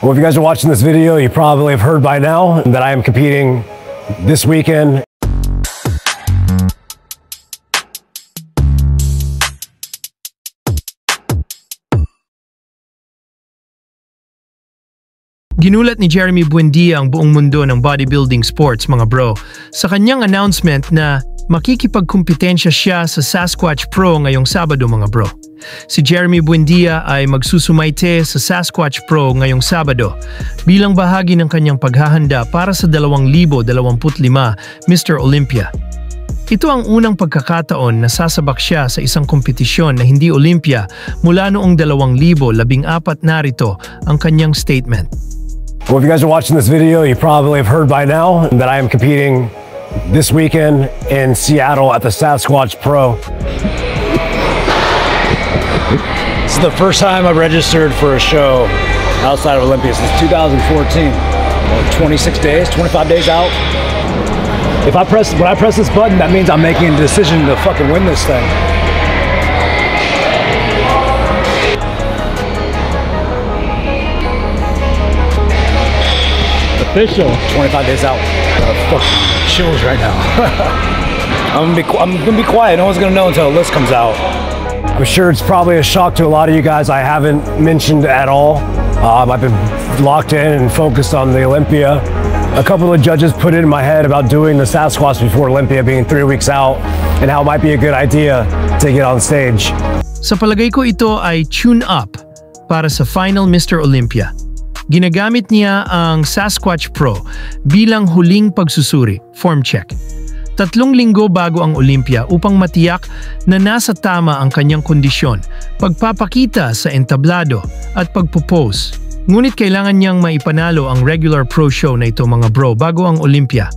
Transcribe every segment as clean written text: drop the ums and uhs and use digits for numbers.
Well, if you guys are watching this video, you probably have heard by now that I am competing this weekend. Ginulat ni Jeremy Buendia ang buong mundo ng bodybuilding sports, mga bro, sa kanyang announcement na makikipagkumpetensya siya sa Sasquatch Pro ngayong Sabado, mga bro. Si Jeremy Buendia ay magsusumaite sa Sasquatch Pro ngayong Sabado bilang bahagi ng kanyang paghahanda para sa 2025 Mr. Olympia. Ito ang unang pagkakataon na sasabak siya sa isang kompetisyon na hindi Olympia mula noong 2014. Narito ang kanyang statement. Well, if you guys are watching this video, you probably have heard by now that I am competing this weekend in Seattle at the Sasquatch Pro. This is the first time I've registered for a show outside of Olympia since 2014. 26 days, 25 days out. When I press this button, that means I'm making a decision to fucking win this thing. Official. 25 days out. Fucking chills right now. I'm gonna be quiet. No one's gonna know until the list comes out. I'm sure it's probably a shock to a lot of you guys I haven't mentioned at all. I've been locked in and focused on the Olympia. A couple of judges put it in my head about doing the Sasquatch before Olympia being 3 weeks out and how it might be a good idea to get on stage. Sa palagay ko, ito ay tune up para sa final Mr. Olympia. Ginagamit niya ang Sasquatch Pro bilang huling pagsusuri, form check. 3 linggo bago ang Olympia upang matiyak na nasa tama ang kanyang kondisyon, pagpapakita sa entablado at pagpupose. Ngunit kailangan niyang maipanalo ang regular pro show na ito, mga bro, bago ang Olympia.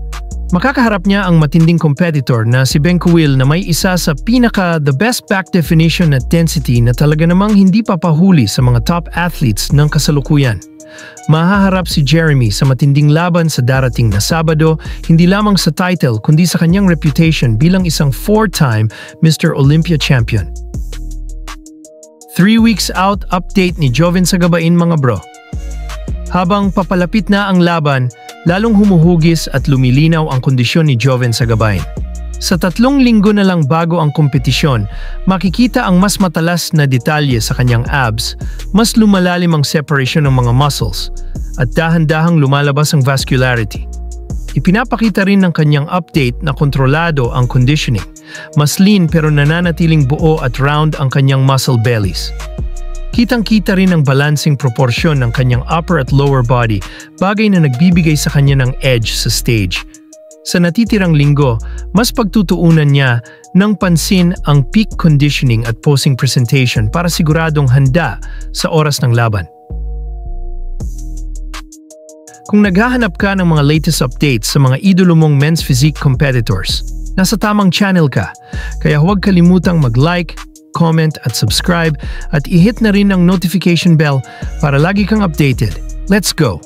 Makakaharap niya ang matinding competitor na si Ben Kuil na may isa sa the best back definition at density na talaga namang hindi papahuli sa mga top athletes ng kasalukuyan. Mahaharap si Jeremy sa matinding laban sa darating na Sabado, hindi lamang sa title kundi sa kanyang reputation bilang isang 4-time Mr. Olympia champion. 3 weeks out update ni Joven Sagabain, mga bro. Habang papalapit na ang laban, lalong humuhugis at lumilinaw ang kondisyon ni Joven Sagabain. Sa 3 linggo na lang bago ang kompetisyon, makikita ang mas matalas na detalye sa kanyang abs, mas lumalalim ang separation ng mga muscles, at dahan-dahang lumalabas ang vascularity. Ipinapakita rin ng kanyang update na kontrolado ang conditioning, mas lean pero nananatiling buo at round ang kanyang muscle bellies. Kitang-kita rin ang balancing proporsyon ng kanyang upper at lower body, bagay na nagbibigay sa kanya ng edge sa stage. Sa natitirang linggo, mas pagtutuunan niya ng pansin ang peak conditioning at posing presentation para siguradong handa sa oras ng laban. Kung naghahanap ka ng mga latest updates sa mga idolo mong men's physique competitors, nasa tamang channel ka, kaya huwag kalimutang mag-like, comment at subscribe at i-hit na rin ang notification bell para lagi kang updated. Let's go!